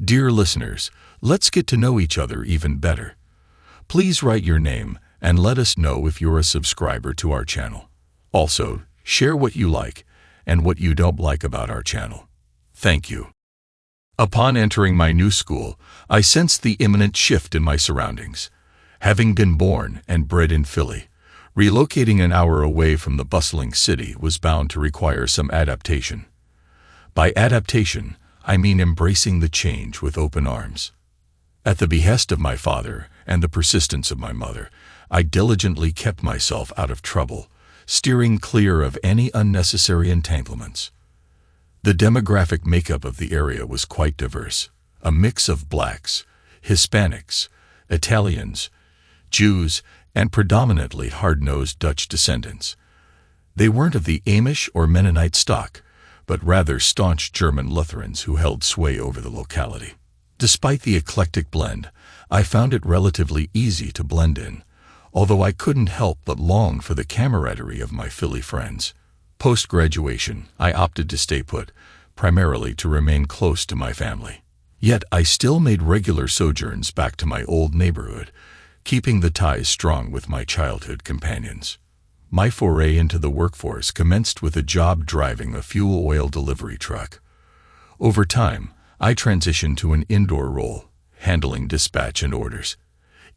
Dear listeners, let's get to know each other even better. Please write your name and let us know if you're a subscriber to our channel. Also, share what you like and what you don't like about our channel. Thank you. Upon entering my new school, I sensed the imminent shift in my surroundings. Having been born and bred in Philly, relocating an hour away from the bustling city was bound to require some adaptation. By adaptation, I mean embracing the change with open arms. At the behest of my father and the persistence of my mother, I diligently kept myself out of trouble, steering clear of any unnecessary entanglements. The demographic makeup of the area was quite diverse, a mix of blacks, Hispanics, Italians, Jews, and predominantly hard-nosed Dutch descendants. They weren't of the Amish or Mennonite stock, but rather staunch German Lutherans who held sway over the locality. Despite the eclectic blend, I found it relatively easy to blend in, although I couldn't help but long for the camaraderie of my Philly friends. Post-graduation, I opted to stay put, primarily to remain close to my family. Yet I still made regular sojourns back to my old neighborhood, keeping the ties strong with my childhood companions. My foray into the workforce commenced with a job driving a fuel oil delivery truck. Over time, I transitioned to an indoor role, handling dispatch and orders.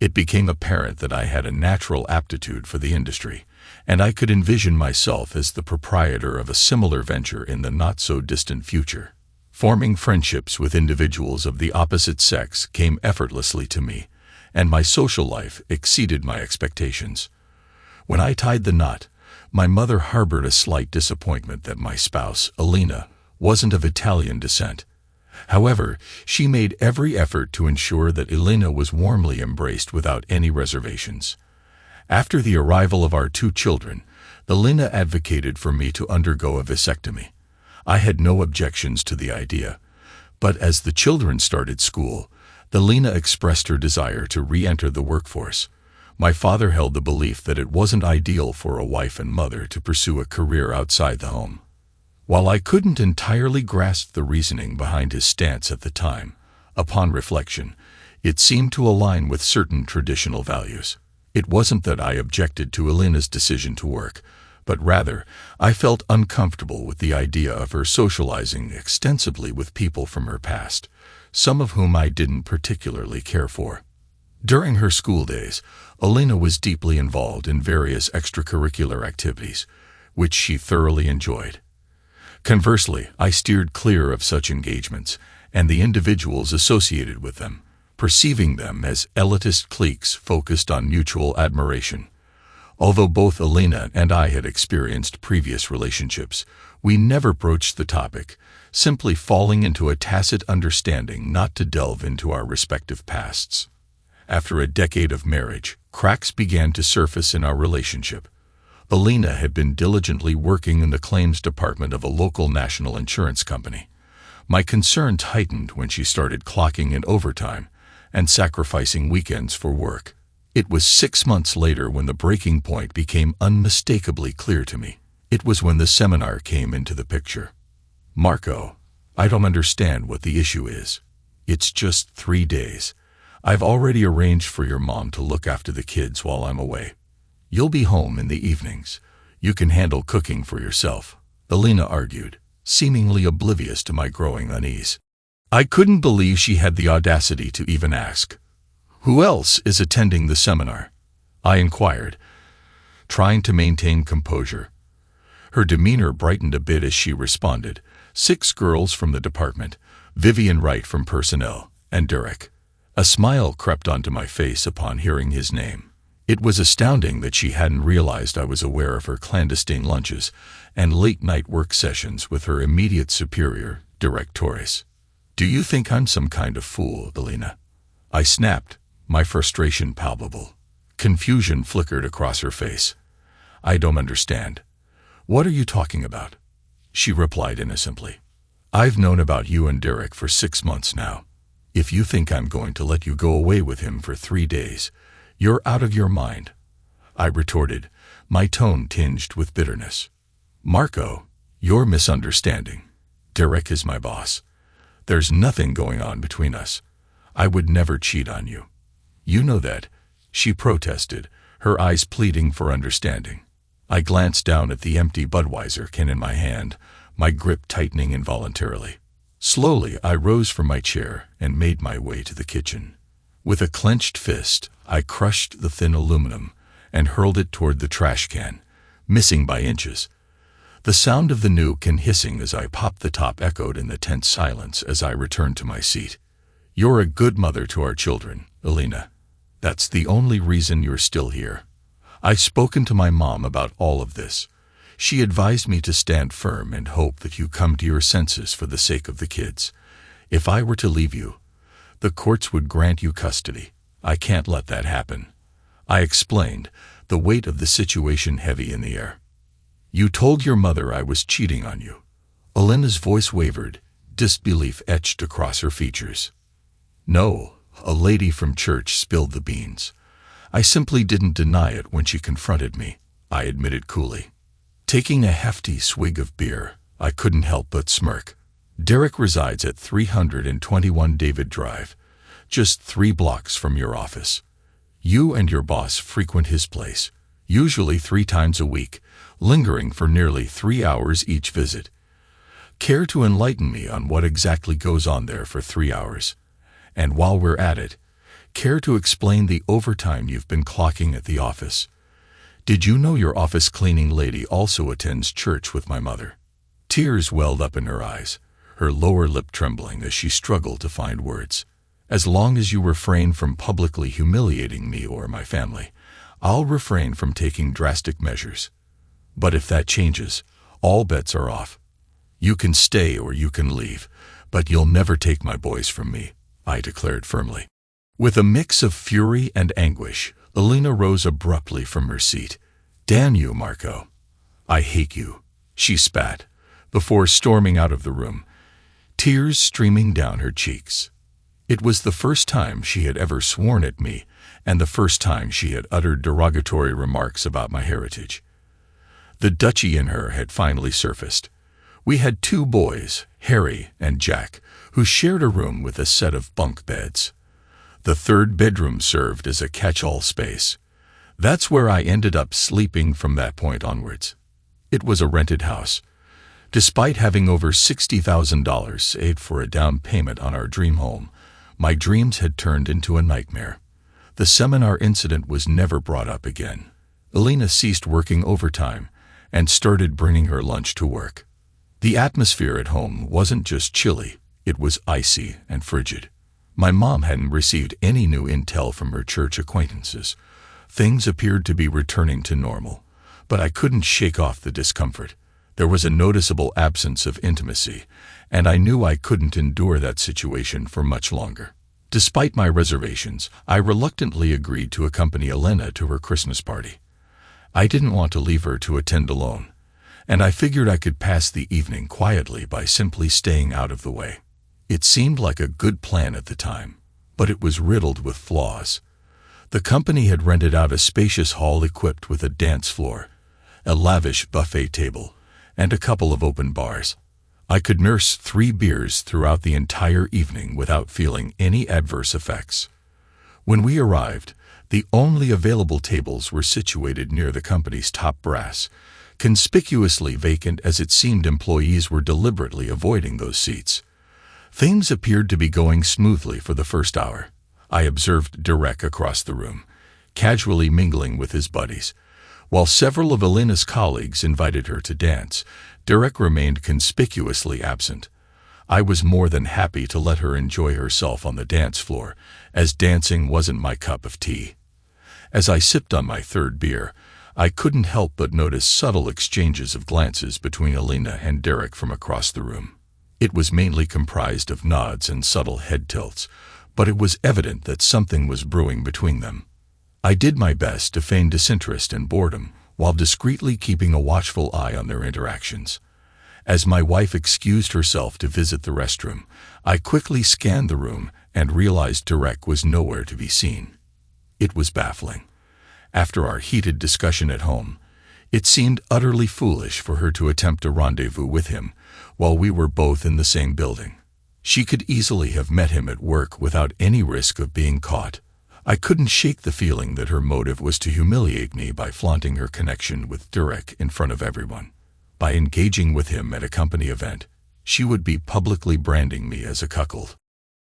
It became apparent that I had a natural aptitude for the industry, and I could envision myself as the proprietor of a similar venture in the not-so-distant future. Forming friendships with individuals of the opposite sex came effortlessly to me, and my social life exceeded my expectations. When I tied the knot, my mother harbored a slight disappointment that my spouse, Alina, wasn't of Italian descent. However, she made every effort to ensure that Alina was warmly embraced without any reservations. After the arrival of our 2 children, Alina advocated for me to undergo a vasectomy. I had no objections to the idea, but as the children started school, Alina expressed her desire to re-enter the workforce. My father held the belief that it wasn't ideal for a wife and mother to pursue a career outside the home. While I couldn't entirely grasp the reasoning behind his stance at the time, upon reflection, it seemed to align with certain traditional values. It wasn't that I objected to Alina's decision to work, but rather, I felt uncomfortable with the idea of her socializing extensively with people from her past, some of whom I didn't particularly care for. During her school days, Alina was deeply involved in various extracurricular activities, which she thoroughly enjoyed. Conversely, I steered clear of such engagements and the individuals associated with them, perceiving them as elitist cliques focused on mutual admiration. Although both Alina and I had experienced previous relationships, we never broached the topic, simply falling into a tacit understanding not to delve into our respective pasts. After a decade of marriage, cracks began to surface in our relationship. Alina had been diligently working in the claims department of a local national insurance company. My concerns heightened when she started clocking in overtime and sacrificing weekends for work. It was 6 months later when the breaking point became unmistakably clear to me. It was when the seminar came into the picture. "Marco, I don't understand what the issue is. It's just 3 days. I've already arranged for your mom to look after the kids while I'm away. You'll be home in the evenings. You can handle cooking for yourself," Alina argued, seemingly oblivious to my growing unease. I couldn't believe she had the audacity to even ask. "Who else is attending the seminar?" I inquired, trying to maintain composure. Her demeanor brightened a bit as she responded, 6 girls from the department, Vivian Wright from personnel, and Derek. A smile crept onto my face upon hearing his name. It was astounding that she hadn't realized I was aware of her clandestine lunches and late-night work sessions with her immediate superior, directress. "Do you think I'm some kind of fool, Alina?" I snapped, my frustration palpable. Confusion flickered across her face. "I don't understand. What are you talking about?" She replied innocently. "I've known about you and Derek for 6 months now. If you think I'm going to let you go away with him for 3 days, you're out of your mind," I retorted, my tone tinged with bitterness. "Marco, you're misunderstanding. Derek is my boss. There's nothing going on between us. I would never cheat on you. You know that," she protested, her eyes pleading for understanding. I glanced down at the empty Budweiser can in my hand, my grip tightening involuntarily. Slowly, I rose from my chair and made my way to the kitchen. With a clenched fist, I crushed the thin aluminum and hurled it toward the trash can, missing by inches. The sound of the new can hissing as I popped the top echoed in the tense silence as I returned to my seat. "You're a good mother to our children, Alina. That's the only reason you're still here. I've spoken to my mom about all of this. She advised me to stand firm and hope that you come to your senses for the sake of the kids. If I were to leave you, the courts would grant you custody. I can't let that happen," I explained, the weight of the situation heavy in the air. "You told your mother I was cheating on you." Alina's voice wavered, disbelief etched across her features. "No, a lady from church spilled the beans. I simply didn't deny it when she confronted me," I admitted coolly. Taking a hefty swig of beer, I couldn't help but smirk. "Derek resides at 321 David Drive, just 3 blocks from your office. You and your boss frequent his place, usually 3 times a week, lingering for nearly 3 hours each visit. Care to enlighten me on what exactly goes on there for 3 hours? And while we're at it, care to explain the overtime you've been clocking at the office? Did you know your office cleaning lady also attends church with my mother?" Tears welled up in her eyes, her lower lip trembling as she struggled to find words. "As long as you refrain from publicly humiliating me or my family, I'll refrain from taking drastic measures. But if that changes, all bets are off. You can stay or you can leave, but you'll never take my boys from me," I declared firmly. With a mix of fury and anguish, Alina rose abruptly from her seat. "Damn you, Marco. I hate you," she spat, before storming out of the room, tears streaming down her cheeks. It was the first time she had ever sworn at me, and the first time she had uttered derogatory remarks about my heritage. The Dutchie in her had finally surfaced. We had 2 boys, Harry and Jack, who shared a room with a set of bunk beds. The 3rd bedroom served as a catch-all space. That's where I ended up sleeping from that point onwards. It was a rented house. Despite having over $60,000 saved for a down payment on our dream home, my dreams had turned into a nightmare. The seminar incident was never brought up again. Alina ceased working overtime and started bringing her lunch to work. The atmosphere at home wasn't just chilly, it was icy and frigid. My mom hadn't received any new intel from her church acquaintances. Things appeared to be returning to normal, but I couldn't shake off the discomfort. There was a noticeable absence of intimacy, and I knew I couldn't endure that situation for much longer. Despite my reservations, I reluctantly agreed to accompany Alina to her Christmas party. I didn't want to leave her to attend alone, and I figured I could pass the evening quietly by simply staying out of the way. It seemed like a good plan at the time, but it was riddled with flaws. The company had rented out a spacious hall equipped with a dance floor, a lavish buffet table, and a couple of open bars. I could nurse 3 beers throughout the entire evening without feeling any adverse effects. When we arrived, the only available tables were situated near the company's top brass, conspicuously vacant as it seemed employees were deliberately avoiding those seats. Things appeared to be going smoothly for the first hour. I observed Derek across the room, casually mingling with his buddies. While several of Alina's colleagues invited her to dance, Derek remained conspicuously absent. I was more than happy to let her enjoy herself on the dance floor, as dancing wasn't my cup of tea. As I sipped on my 3rd beer, I couldn't help but notice subtle exchanges of glances between Alina and Derek from across the room. It was mainly comprised of nods and subtle head tilts, but it was evident that something was brewing between them. I did my best to feign disinterest and boredom, while discreetly keeping a watchful eye on their interactions. As my wife excused herself to visit the restroom, I quickly scanned the room and realized Derek was nowhere to be seen. It was baffling. After our heated discussion at home, it seemed utterly foolish for her to attempt a rendezvous with him while we were both in the same building. She could easily have met him at work without any risk of being caught. I couldn't shake the feeling that her motive was to humiliate me by flaunting her connection with Derek in front of everyone. By engaging with him at a company event, she would be publicly branding me as a cuckold.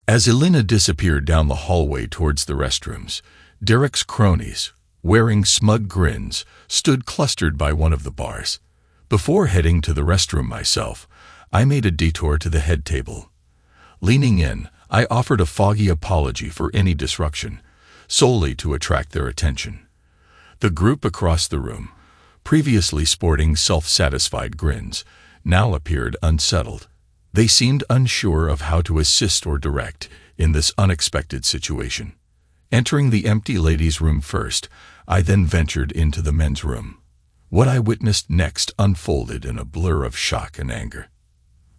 As Alina disappeared down the hallway towards the restrooms, Derek's cronies, wearing smug grins, stood clustered by one of the bars. Before heading to the restroom myself, I made a detour to the head table. Leaning in, I offered a foggy apology for any disruption, solely to attract their attention. The group across the room, previously sporting self-satisfied grins, now appeared unsettled. They seemed unsure of how to assist or direct in this unexpected situation. Entering the empty ladies' room first, I then ventured into the men's room. What I witnessed next unfolded in a blur of shock and anger.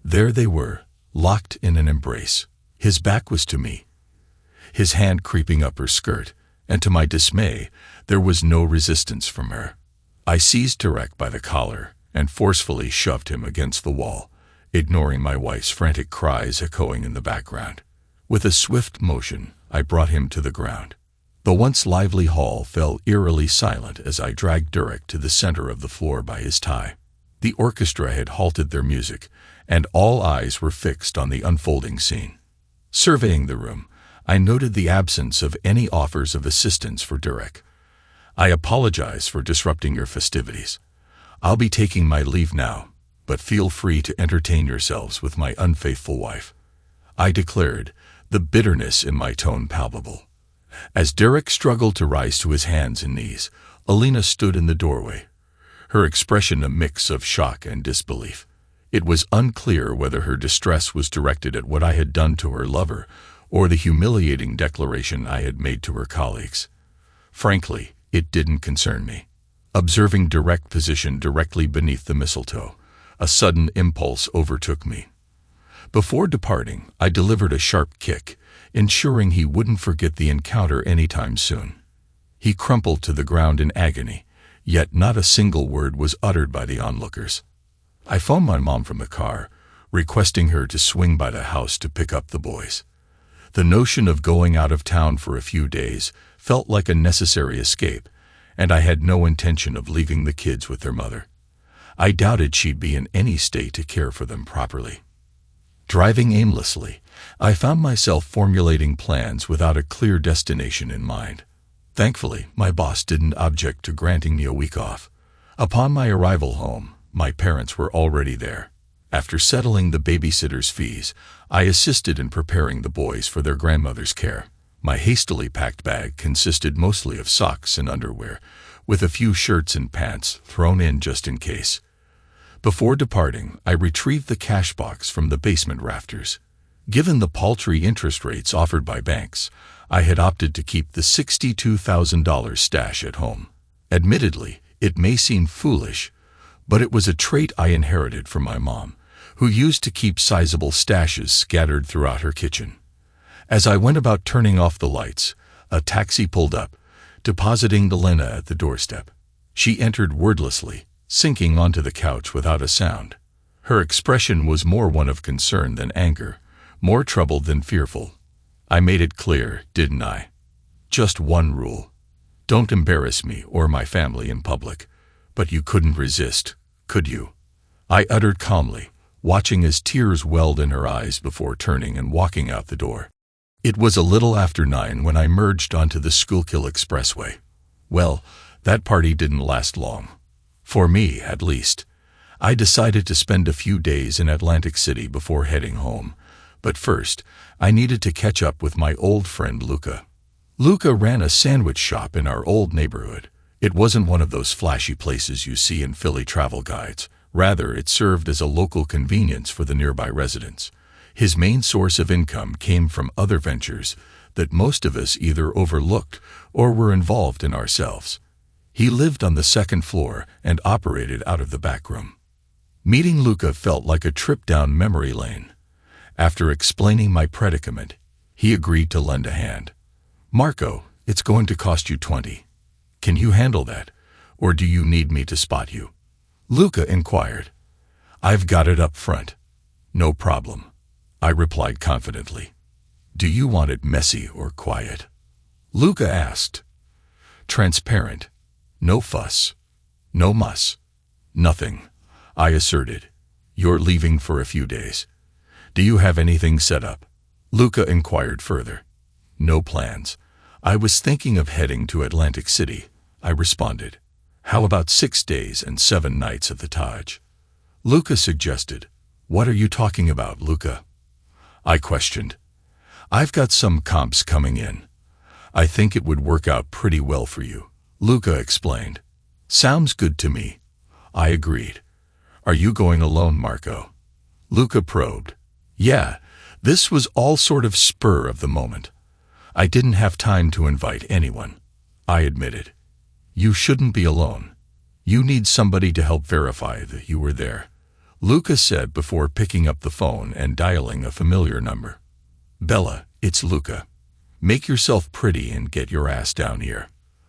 There they were, locked in an embrace. His back was to me, his hand creeping up her skirt, and to my dismay, there was no resistance from her. I seized Derek by the collar and forcefully shoved him against the wall, ignoring my wife's frantic cries echoing in the background. With a swift motion, I brought him to the ground. The once lively hall fell eerily silent as I dragged Derek to the center of the floor by his tie. The orchestra had halted their music, and all eyes were fixed on the unfolding scene. Surveying the room, I noted the absence of any offers of assistance for Derek. I apologize for disrupting your festivities. I'll be taking my leave now, but feel free to entertain yourselves with my unfaithful wife, I declared, the bitterness in my tone palpable. As Derek struggled to rise to his hands and knees, Alina stood in the doorway, her expression a mix of shock and disbelief. It was unclear whether her distress was directed at what I had done to her lover or the humiliating declaration I had made to her colleagues. Frankly, it didn't concern me. Observing Derek positioned directly beneath the mistletoe, a sudden impulse overtook me. Before departing, I delivered a sharp kick, ensuring he wouldn't forget the encounter anytime soon. He crumpled to the ground in agony, yet not a single word was uttered by the onlookers. I phoned my mom from the car, requesting her to swing by the house to pick up the boys. The notion of going out of town for a few days felt like a necessary escape, and I had no intention of leaving the kids with their mother. I doubted she'd be in any state to care for them properly. Driving aimlessly, I found myself formulating plans without a clear destination in mind. Thankfully, my boss didn't object to granting me a week off. Upon my arrival home, my parents were already there. After settling the babysitter's fees, I assisted in preparing the boys for their grandmother's care. My hastily packed bag consisted mostly of socks and underwear, with a few shirts and pants thrown in just in case. Before departing, I retrieved the cash box from the basement rafters. Given the paltry interest rates offered by banks, I had opted to keep the $62,000 stash at home. Admittedly, it may seem foolish, but it was a trait I inherited from my mom, who used to keep sizable stashes scattered throughout her kitchen. As I went about turning off the lights, a taxi pulled up, depositing Alina at the doorstep. She entered wordlessly, sinking onto the couch without a sound. Her expression was more one of concern than anger, more troubled than fearful. I made it clear, didn't I? Just one rule. Don't embarrass me or my family in public. But you couldn't resist, could you? I uttered calmly, watching as tears welled in her eyes before turning and walking out the door. It was a little after 9 when I merged onto the Schuylkill Expressway. Well, that party didn't last long. For me, at least. I decided to spend a few days in Atlantic City before heading home. But first, I needed to catch up with my old friend Luca. Luca ran a sandwich shop in our old neighborhood. It wasn't one of those flashy places you see in Philly travel guides. Rather, it served as a local convenience for the nearby residents. His main source of income came from other ventures that most of us either overlooked or were involved in ourselves. He lived on the second floor and operated out of the back room. Meeting Luca felt like a trip down memory lane. After explaining my predicament, he agreed to lend a hand. "Marco, it's going to cost you 20. Can you handle that, or do you need me to spot you?" Luca inquired. "I've got it up front." "No problem. I replied confidently. Do you want it messy or quiet? Luca asked. Transparent. No fuss. No muss. Nothing, I asserted. You're leaving for a few days. Do you have anything set up? Luca inquired further. No plans. I was thinking of heading to Atlantic City, I responded. How about 6 days and 7 nights at the Taj? Luca suggested. What are you talking about, Luca? I questioned. I've got some comps coming in. I think it would work out pretty well for you, Luca explained. Sounds good to me. I agreed. Are you going alone, Marco? Luca probed. Yeah, this was all sort of spur of the moment. I didn't have time to invite anyone, I admitted. You shouldn't be alone. You need somebody to help verify that you were there, Luca said before picking up the phone and dialing a familiar number. Bella, it's Luca. Make yourself pretty and get your ass down here,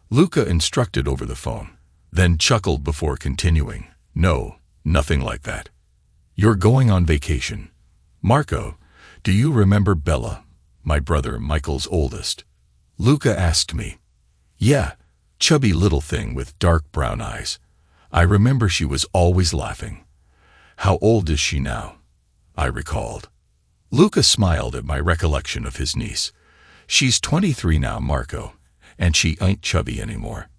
Luca instructed over the phone, then chuckled before continuing. No, nothing like that. You're going on vacation. Marco, do you remember Bella, my brother Michael's oldest? Luca asked me. Yeah, chubby little thing with dark brown eyes. I remember she was always laughing. How old is she now? I recalled. Luca smiled at my recollection of his niece. She's 23 now, Marco, and she ain't chubby anymore.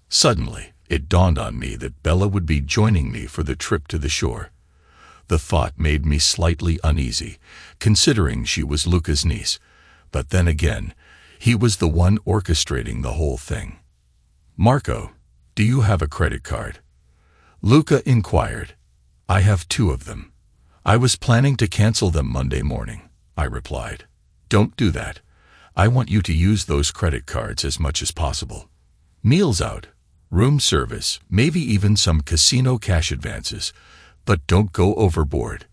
Suddenly, it dawned on me that Bella would be joining me for the trip to the shore. The thought made me slightly uneasy, considering she was Luca's niece, but then again, he was the one orchestrating the whole thing. Marco, do you have a credit card? Luca inquired. I have 2 of them. I was planning to cancel them Monday morning, I replied. Don't do that. I want you to use those credit cards as much as possible. Meals out, room service, maybe even some casino cash advances, but don't go overboard.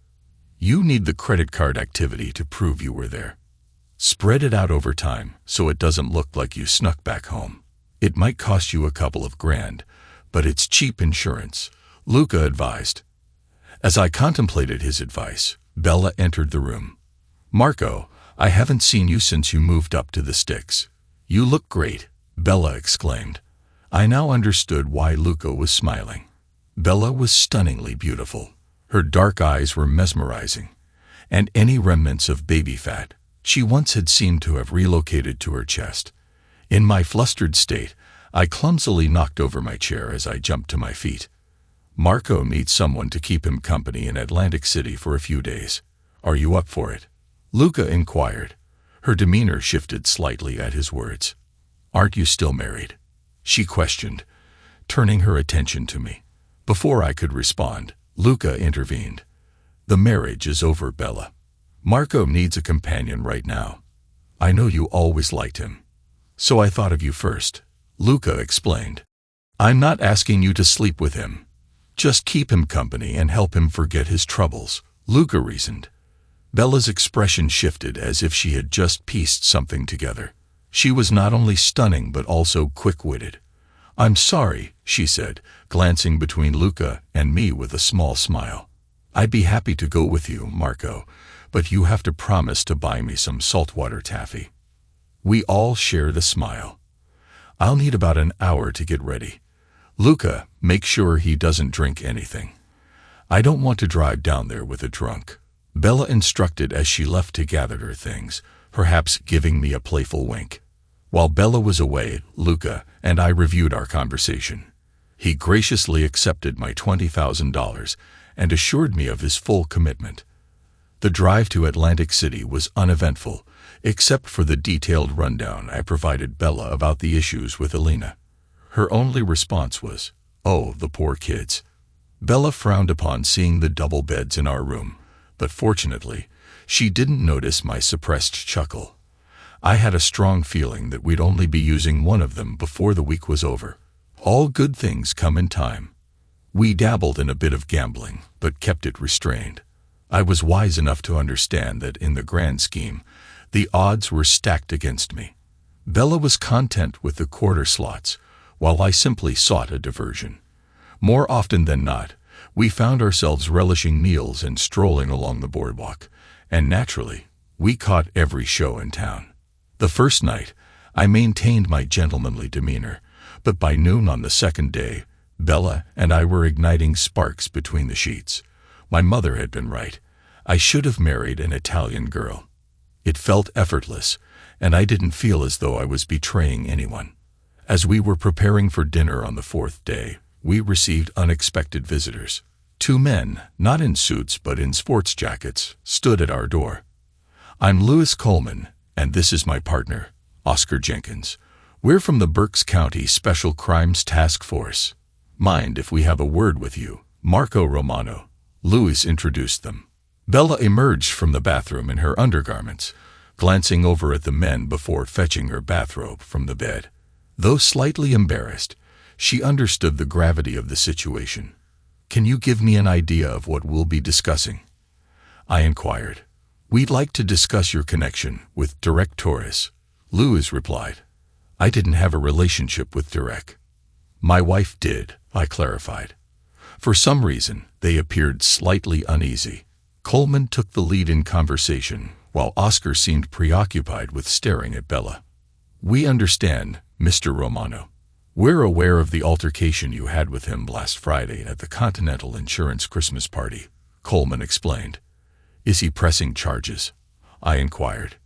You need the credit card activity to prove you were there. Spread it out over time so it doesn't look like you snuck back home. It might cost you a couple of grand, but it's cheap insurance, Luca advised. As I contemplated his advice, Bella entered the room. Marco, I haven't seen you since you moved up to the sticks. You look great, Bella exclaimed. I now understood why Luca was smiling. Bella was stunningly beautiful. Her dark eyes were mesmerizing, and any remnants of baby fat she once had seemed to have relocated to her chest. In my flustered state, I clumsily knocked over my chair as I jumped to my feet. Marco needs someone to keep him company in Atlantic City for a few days. Are you up for it? Luca inquired. Her demeanor shifted slightly at his words. Aren't you still married? She questioned, turning her attention to me. Before I could respond, Luca intervened. The marriage is over, Bella. Marco needs a companion right now. I know you always liked him. So I thought of you first, Luca explained. I'm not asking you to sleep with him. Just keep him company and help him forget his troubles, Luca reasoned. Bella's expression shifted as if she had just pieced something together. She was not only stunning but also quick-witted. I'm sorry, she said, glancing between Luca and me with a small smile. I'd be happy to go with you, Marco, but you have to promise to buy me some saltwater taffy. We all shared a smile. I'll need about an hour to get ready. Luca, make sure he doesn't drink anything. I don't want to drive down there with a drunk, Bella instructed as she left to gather her things, perhaps giving me a playful wink. While Bella was away, Luca and I reviewed our conversation. He graciously accepted my $20,000 and assured me of his full commitment. The drive to Atlantic City was uneventful, except for the detailed rundown I provided Bella about the issues with Alina. Her only response was, "Oh, the poor kids." Bella frowned upon seeing the double beds in our room, but fortunately, she didn't notice my suppressed chuckle. I had a strong feeling that we'd only be using one of them before the week was over. All good things come in time. We dabbled in a bit of gambling, but kept it restrained. I was wise enough to understand that in the grand scheme, the odds were stacked against me. Bella was content with the quarter slots, while I simply sought a diversion. More often than not, we found ourselves relishing meals and strolling along the boardwalk, and naturally, we caught every show in town. The first night, I maintained my gentlemanly demeanor, but by noon on the second day, Bella and I were igniting sparks between the sheets. My mother had been right. I should have married an Italian girl. It felt effortless, and I didn't feel as though I was betraying anyone. As we were preparing for dinner on the fourth day, we received unexpected visitors. Two men, not in suits but in sports jackets, stood at our door. "I'm Louis Coleman, and this is my partner, Oscar Jenkins. We're from the Berks County Special Crimes Task Force. Mind if we have a word with you, Marco Romano." Louis introduced them. Bella emerged from the bathroom in her undergarments, glancing over at the men before fetching her bathrobe from the bed. Though slightly embarrassed, she understood the gravity of the situation. "Can you give me an idea of what we'll be discussing?" I inquired. "We'd like to discuss your connection with Derek Torres," Louis replied. "I didn't have a relationship with Derek." "My wife did," I clarified. For some reason, they appeared slightly uneasy. Coleman took the lead in conversation, while Oscar seemed preoccupied with staring at Bella. "We understand, Mr. Romano. We're aware of the altercation you had with him last Friday at the Continental Insurance Christmas party," Coleman explained. "Is he pressing charges?" I inquired.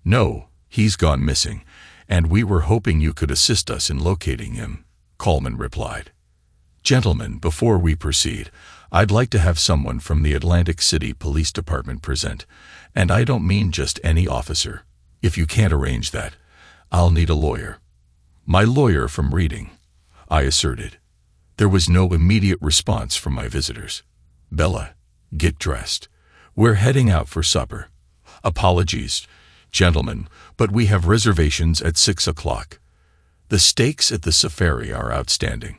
"No, he's gone missing, and we were hoping you could assist us in locating him," Coleman replied. "Gentlemen, before we proceed, I'd like to have someone from the Atlantic City Police Department present, and I don't mean just any officer. If you can't arrange that, I'll need a lawyer." "My lawyer from Reading," I asserted. There was no immediate response from my visitors. "Bella, get dressed. We're heading out for supper." "Apologies, gentlemen, but we have reservations at 6 o'clock. The steaks at the safari are outstanding.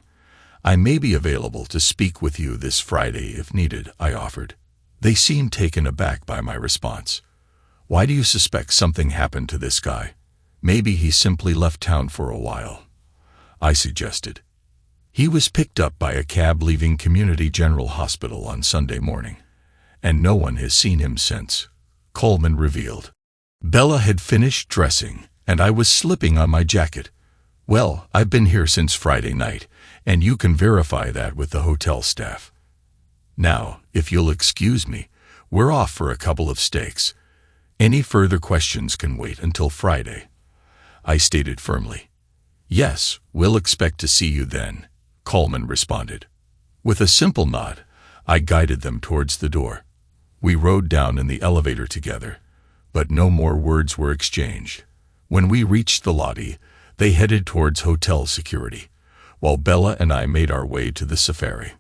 I may be available to speak with you this Friday if needed," I offered. They seemed taken aback by my response. "Why do you suspect something happened to this guy? Maybe he simply left town for a while," I suggested. "He was picked up by a cab leaving Community General Hospital on Sunday morning, and no one has seen him since," Coleman revealed. Bella had finished dressing, and I was slipping on my jacket. "Well, I've been here since Friday night, and you can verify that with the hotel staff. Now, if you'll excuse me, we're off for a couple of steaks. Any further questions can wait until Friday," I stated firmly. "Yes, we'll expect to see you then," Coleman responded. With a simple nod, I guided them towards the door. We rode down in the elevator together, but no more words were exchanged. When we reached the lobby, they headed towards hotel security, while Bella and I made our way to the safari.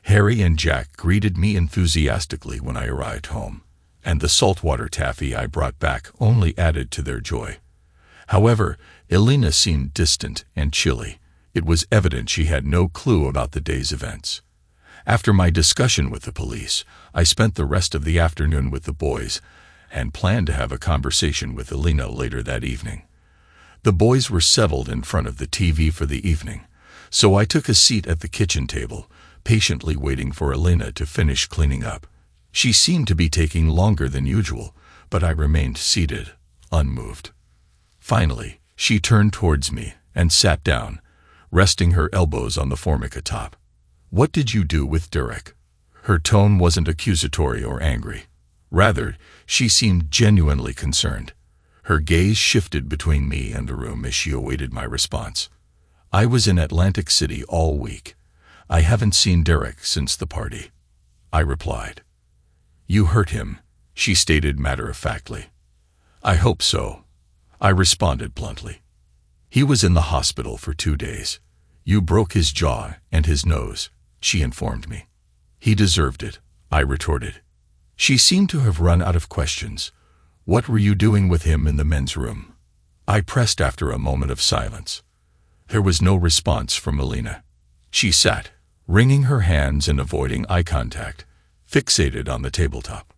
Harry and Jack greeted me enthusiastically when I arrived home, and the saltwater taffy I brought back only added to their joy. However, Alina seemed distant and chilly. It was evident she had no clue about the day's events. After my discussion with the police, I spent the rest of the afternoon with the boys and planned to have a conversation with Alina later that evening. The boys were settled in front of the TV for the evening, so I took a seat at the kitchen table, patiently waiting for Alina to finish cleaning up. She seemed to be taking longer than usual, but I remained seated, unmoved. Finally, she turned towards me and sat down, resting her elbows on the formica top. "What did you do with Derek?" Her tone wasn't accusatory or angry. Rather, she seemed genuinely concerned. Her gaze shifted between me and the room as she awaited my response. "I was in Atlantic City all week. I haven't seen Derek since the party," I replied. "You hurt him," she stated matter-of-factly. "I hope so," I responded bluntly. "He was in the hospital for 2 days. You broke his jaw and his nose," she informed me. "He deserved it," I retorted. She seemed to have run out of questions. "What were you doing with him in the men's room?" I pressed after a moment of silence. There was no response from Alina. She sat, wringing her hands and avoiding eye contact, fixated on the tabletop.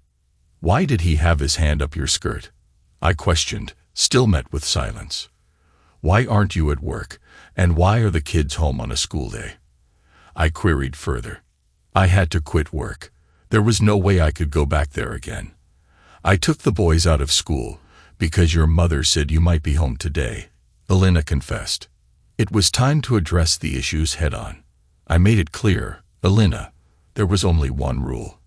"Why did he have his hand up your skirt?" I questioned, still met with silence. "Why aren't you at work, and why are the kids home on a school day?" I queried further. "I had to quit work. There was no way I could go back there again. I took the boys out of school because your mother said you might be home today, Alina confessed. It was time to address the issues head-on. I made it clear, Alina, there was only one rule.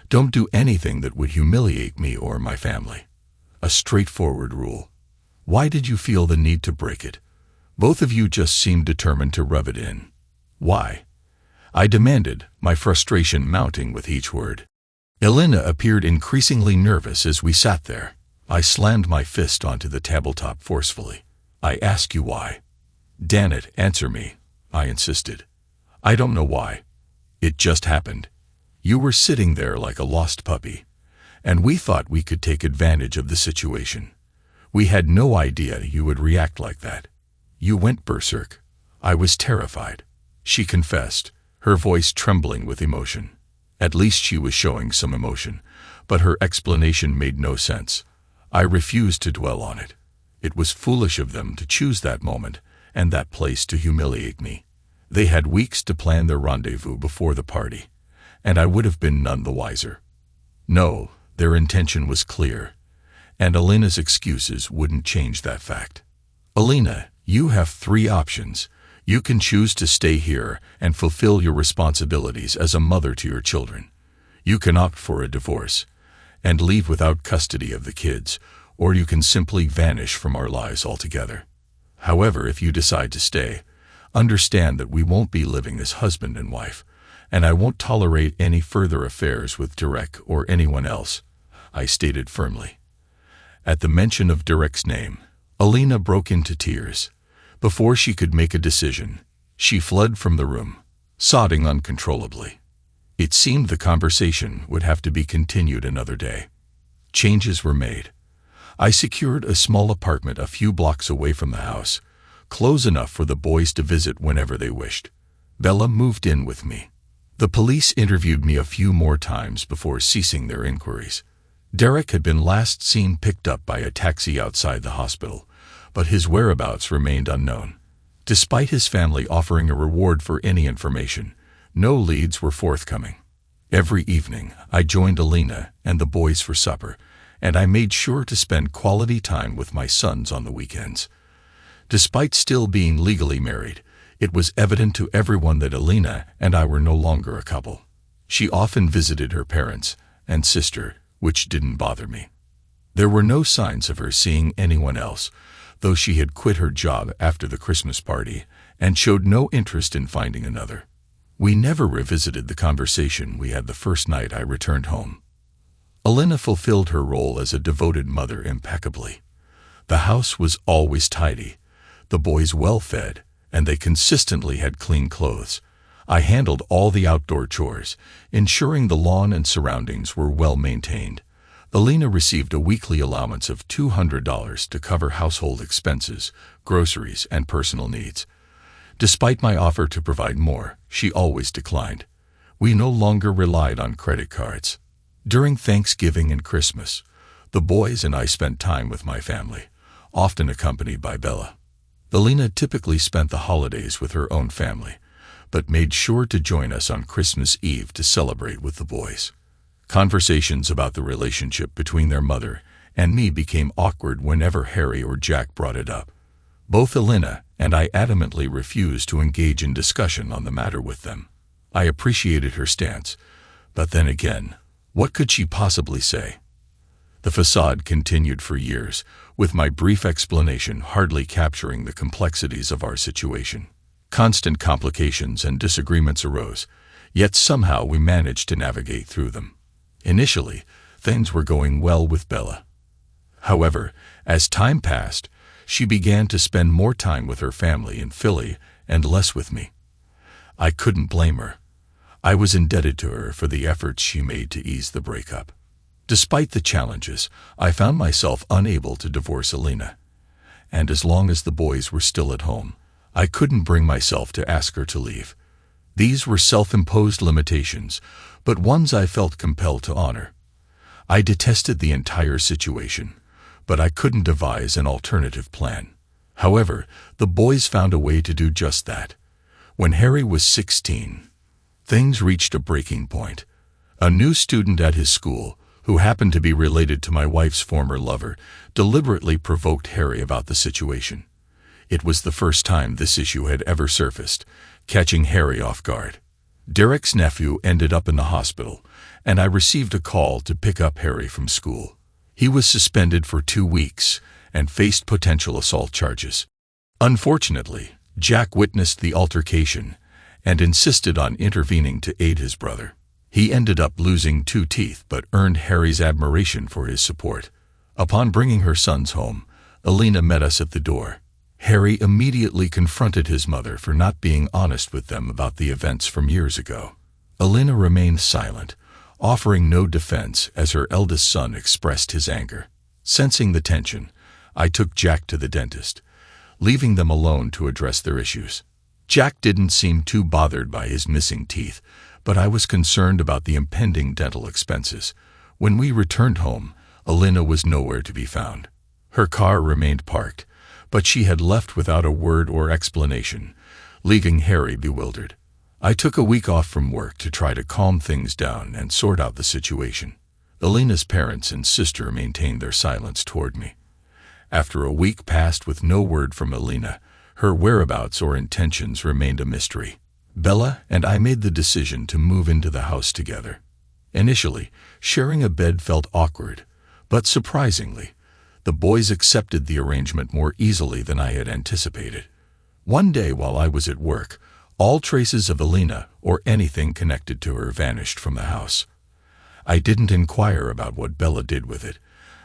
Don't do anything that would humiliate me or my family. A straightforward rule. Why did you feel the need to break it? Both of you just seemed determined to rub it in. Why? I demanded, my frustration mounting with each word. Alina appeared increasingly nervous as we sat there. I slammed my fist onto the tabletop forcefully. I ask you why. "Dan it, answer me," I insisted. "I don't know why. It just happened. You were sitting there like a lost puppy, and we thought we could take advantage of the situation. We had no idea you would react like that. You went berserk. I was terrified," she confessed, her voice trembling with emotion. At least she was showing some emotion, but her explanation made no sense. I refused to dwell on it. It was foolish of them to choose that moment and that place to humiliate me. They had weeks to plan their rendezvous before the party, and I would have been none the wiser. No, their intention was clear, and Alina's excuses wouldn't change that fact. "Alina, you have 3 options. You can choose to stay here and fulfill your responsibilities as a mother to your children. You can opt for a divorce and leave without custody of the kids, or you can simply vanish from our lives altogether. However, if you decide to stay, understand that we won't be living as husband and wife, and I won't tolerate any further affairs with Derek or anyone else," I stated firmly. At the mention of Derek's name, Alina broke into tears. Before she could make a decision, she fled from the room, sobbing uncontrollably. It seemed the conversation would have to be continued another day. Changes were made. I secured a small apartment a few blocks away from the house, close enough for the boys to visit whenever they wished. Bella moved in with me. The police interviewed me a few more times before ceasing their inquiries. Derek had been last seen picked up by a taxi outside the hospital, but his whereabouts remained unknown. Despite his family offering a reward for any information, no leads were forthcoming. Every evening, I joined Alina and the boys for supper, and I made sure to spend quality time with my sons on the weekends. Despite still being legally married, it was evident to everyone that Alina and I were no longer a couple. She often visited her parents and sister, which didn't bother me. There were no signs of her seeing anyone else, though she had quit her job after the Christmas party and showed no interest in finding another. We never revisited the conversation we had the first night I returned home. Alina fulfilled her role as a devoted mother impeccably. The house was always tidy, the boys well-fed, and they consistently had clean clothes. I handled all the outdoor chores, ensuring the lawn and surroundings were well-maintained. Alina received a weekly allowance of $200 to cover household expenses, groceries, and personal needs. Despite my offer to provide more, she always declined. We no longer relied on credit cards. During Thanksgiving and Christmas, the boys and I spent time with my family, often accompanied by Bella. Alina typically spent the holidays with her own family, but made sure to join us on Christmas Eve to celebrate with the boys. Conversations about the relationship between their mother and me became awkward whenever Harry or Jack brought it up. Both Alina and I adamantly refused to engage in discussion on the matter with them. I appreciated her stance, but then again, what could she possibly say? The facade continued for years, with my brief explanation hardly capturing the complexities of our situation. Constant complications and disagreements arose, yet somehow we managed to navigate through them. Initially, things were going well with Bella. However, as time passed, she began to spend more time with her family in Philly and less with me. I couldn't blame her. I was indebted to her for the efforts she made to ease the breakup. Despite the challenges, I found myself unable to divorce Alina, and as long as the boys were still at home, I couldn't bring myself to ask her to leave. These were self-imposed limitations, but ones I felt compelled to honor. I detested the entire situation, but I couldn't devise an alternative plan. However, the boys found a way to do just that. When Harry was 16, things reached a breaking point. A new student at his school, who happened to be related to my wife's former lover, deliberately provoked Harry about the situation. It was the first time this issue had ever surfaced, catching Harry off guard. Derek's nephew ended up in the hospital, and I received a call to pick up Harry from school. He was suspended for 2 weeks and faced potential assault charges. Unfortunately, Jack witnessed the altercation and insisted on intervening to aid his brother. He ended up losing 2 teeth but earned Harry's admiration for his support. Upon bringing her sons home, Alina met us at the door. Harry immediately confronted his mother for not being honest with them about the events from years ago. Alina remained silent, offering no defense as her eldest son expressed his anger. Sensing the tension, I took Jack to the dentist, leaving them alone to address their issues. Jack didn't seem too bothered by his missing teeth, but I was concerned about the impending dental expenses. When we returned home, Alina was nowhere to be found. Her car remained parked, but she had left without a word or explanation, leaving Harry bewildered. I took a week off from work to try to calm things down and sort out the situation. Alina's parents and sister maintained their silence toward me. After a week passed with no word from Alina, her whereabouts or intentions remained a mystery. Bella and I made the decision to move into the house together. Initially, sharing a bed felt awkward, but surprisingly, the boys accepted the arrangement more easily than I had anticipated. One day while I was at work, all traces of Alina or anything connected to her vanished from the house. I didn't inquire about what Bella did with it,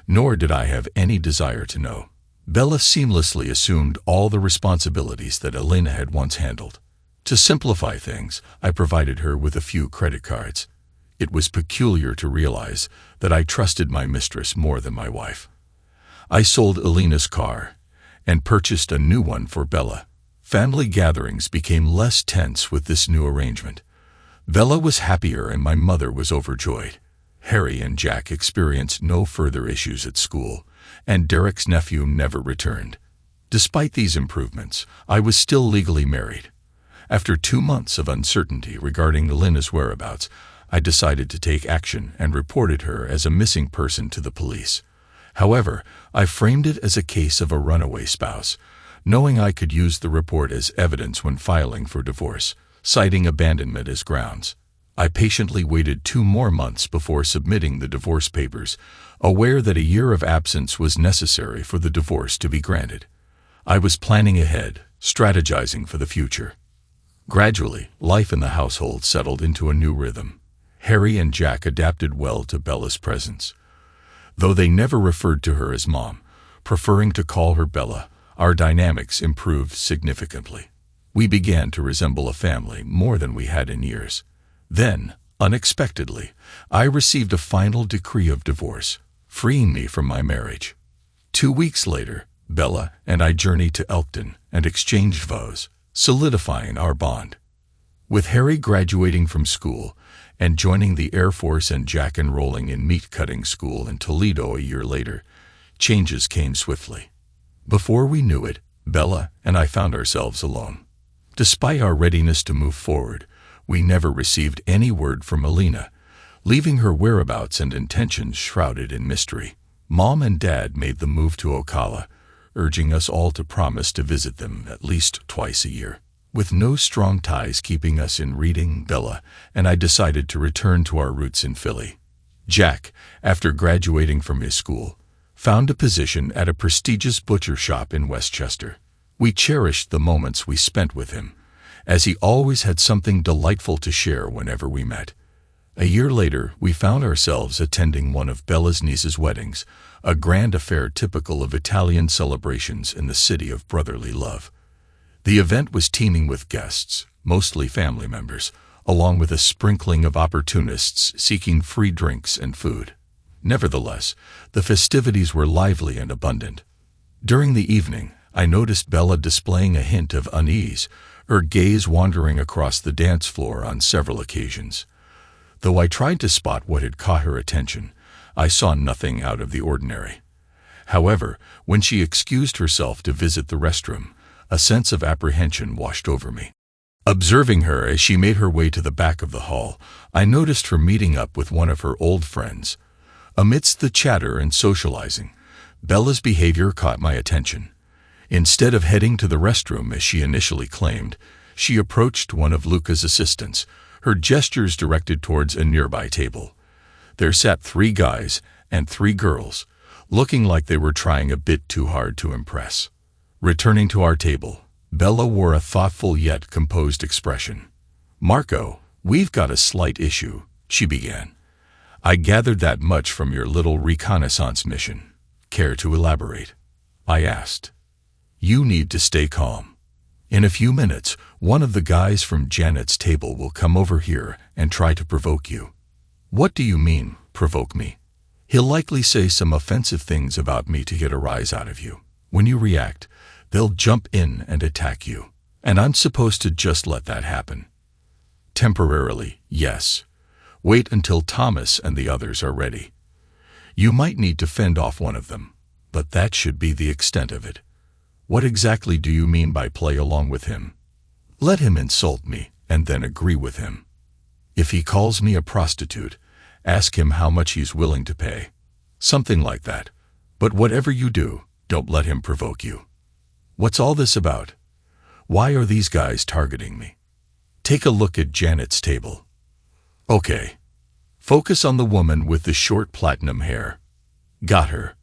nor did I have any desire to know. Bella seamlessly assumed all the responsibilities that Alina had once handled. To simplify things, I provided her with a few credit cards. It was peculiar to realize that I trusted my mistress more than my wife. I sold Alina's car and purchased a new one for Bella. Family gatherings became less tense with this new arrangement. Bella was happier and my mother was overjoyed. Harry and Jack experienced no further issues at school, and Derek's nephew never returned. Despite these improvements, I was still legally married. After 2 months of uncertainty regarding Alina's whereabouts, I decided to take action and reported her as a missing person to the police. However, I framed it as a case of a runaway spouse, knowing I could use the report as evidence when filing for divorce, citing abandonment as grounds. I patiently waited 2 more months before submitting the divorce papers, aware that a year of absence was necessary for the divorce to be granted. I was planning ahead, strategizing for the future. Gradually, life in the household settled into a new rhythm. Harry and Jack adapted well to Bella's presence. Though they never referred to her as Mom, preferring to call her Bella, our dynamics improved significantly. We began to resemble a family more than we had in years. Then, unexpectedly, I received a final decree of divorce, freeing me from my marriage. 2 weeks later, Bella and I journeyed to Elkton and exchanged vows, solidifying our bond. With Harry graduating from school and joining the Air Force and Jack enrolling in meat-cutting school in Toledo a year later, changes came swiftly. Before we knew it, Bella and I found ourselves alone. Despite our readiness to move forward, we never received any word from Alina, leaving her whereabouts and intentions shrouded in mystery. Mom and Dad made the move to Ocala, urging us all to promise to visit them at least twice a year. With no strong ties keeping us in Reading, Bella and I decided to return to our roots in Philly. Jack, after graduating from his school, found a position at a prestigious butcher shop in Westchester. We cherished the moments we spent with him, as he always had something delightful to share whenever we met. A year later, we found ourselves attending one of Bella's niece's weddings, a grand affair typical of Italian celebrations in the city of brotherly love. The event was teeming with guests, mostly family members, along with a sprinkling of opportunists seeking free drinks and food. Nevertheless, the festivities were lively and abundant. During the evening, I noticed Bella displaying a hint of unease, her gaze wandering across the dance floor on several occasions. Though I tried to spot what had caught her attention, I saw nothing out of the ordinary. However, when she excused herself to visit the restroom, a sense of apprehension washed over me. Observing her as she made her way to the back of the hall, I noticed her meeting up with one of her old friends, Amidst the chatter and socializing, Bella's behavior caught my attention. Instead of heading to the restroom as she initially claimed, she approached one of Luca's assistants, her gestures directed towards a nearby table. There sat 3 guys and 3 girls, looking like they were trying a bit too hard to impress. Returning to our table, Bella wore a thoughtful yet composed expression. "Marco, we've got a slight issue," she began. "I gathered that much from your little reconnaissance mission. Care to elaborate?" I asked. "You need to stay calm. In a few minutes, one of the guys from Janet's table will come over here and try to provoke you." "What do you mean, provoke me?" "He'll likely say some offensive things about me to get a rise out of you. When you react, they'll jump in and attack you. And I'm supposed to just let that happen." "Temporarily, yes. Wait until Thomas and the others are ready. You might need to fend off one of them, but that should be the extent of it." "What exactly do you mean by play along with him?" "Let him insult me and then agree with him. If he calls me a prostitute, ask him how much he's willing to pay. Something like that. But whatever you do, don't let him provoke you." "What's all this about? Why are these guys targeting me?" "Take a look at Janet's table." "Okay. Focus on the woman with the short platinum hair." "Got her.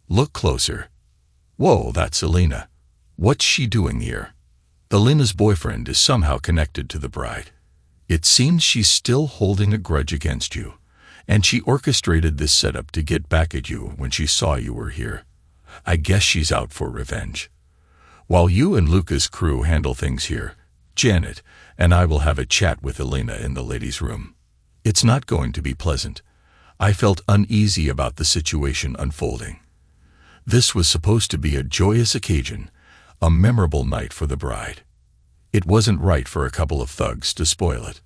Look closer. Whoa, that's Alina. What's she doing here?" "Alina's boyfriend is somehow connected to the bride. It seems she's still holding a grudge against you, and she orchestrated this setup to get back at you when she saw you were here. I guess she's out for revenge. While you and Luca's crew handle things here, Janet and I will have a chat with Alina in the ladies' room. It's not going to be pleasant." I felt uneasy about the situation unfolding. This was supposed to be a joyous occasion, a memorable night for the bride. It wasn't right for a couple of thugs to spoil it.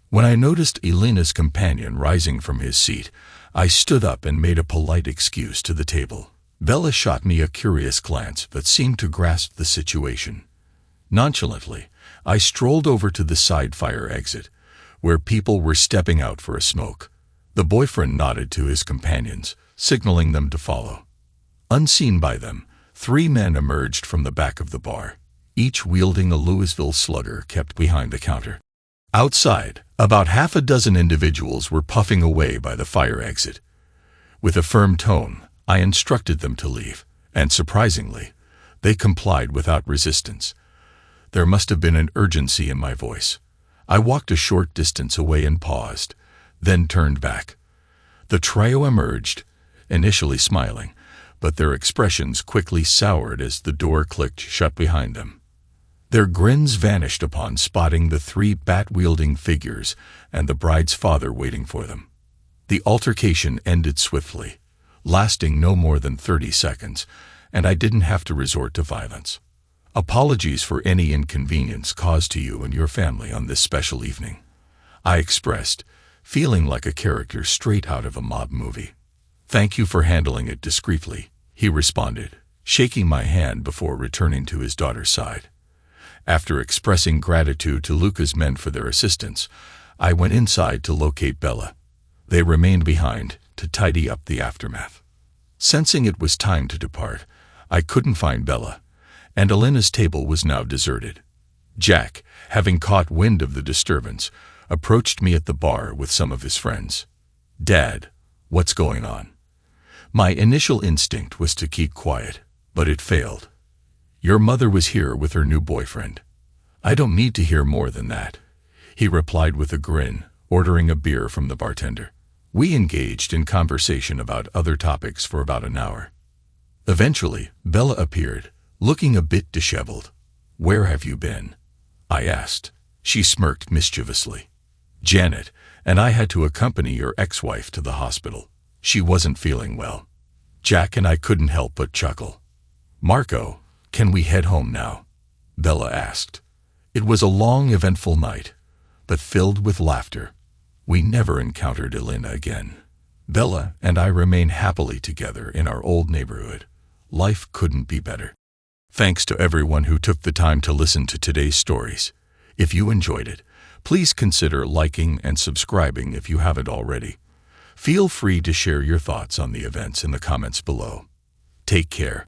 When I noticed Alina's companion rising from his seat, I stood up and made a polite excuse to the table. Bella shot me a curious glance that seemed to grasp the situation. Nonchalantly, I strolled over to the side fire exit, where people were stepping out for a smoke. The boyfriend nodded to his companions, signaling them to follow. Unseen by them, 3 men emerged from the back of the bar, each wielding a Louisville slugger kept behind the counter. Outside, about 6 individuals were puffing away by the fire exit. With a firm tone, I instructed them to leave, and surprisingly, they complied without resistance. There must have been an urgency in my voice. I walked a short distance away and paused, then turned back. The trio emerged, initially smiling, but their expressions quickly soured as the door clicked shut behind them. Their grins vanished upon spotting the 3 bat-wielding figures and the bride's father waiting for them. The altercation ended swiftly, lasting no more than 30 seconds, and I didn't have to resort to violence. "Apologies for any inconvenience caused to you and your family on this special evening," I expressed, feeling like a character straight out of a mob movie. "Thank you for handling it discreetly," he responded, shaking my hand before returning to his daughter's side. After expressing gratitude to Luca's men for their assistance, I went inside to locate Bella. They remained behind to tidy up the aftermath. Sensing it was time to depart, I couldn't find Bella, and Alina's table was now deserted. Jack, having caught wind of the disturbance, approached me at the bar with some of his friends. "Dad, what's going on?" My initial instinct was to keep quiet, but it failed. "Your mother was here with her new boyfriend." "I don't need to hear more than that," he replied with a grin, ordering a beer from the bartender. We engaged in conversation about other topics for about an hour. Eventually, Bella appeared, looking a bit disheveled. "Where have you been?" I asked. She smirked mischievously. "Janet and I had to accompany your ex-wife to the hospital. She wasn't feeling well." Jack and I couldn't help but chuckle. "Marco, can we head home now?" Bella asked. It was a long, eventful night, but filled with laughter. We never encountered Alina again. Bella and I remain happily together in our old neighborhood. Life couldn't be better. Thanks to everyone who took the time to listen to today's stories. If you enjoyed it, please consider liking and subscribing if you haven't already. Feel free to share your thoughts on the events in the comments below. Take care.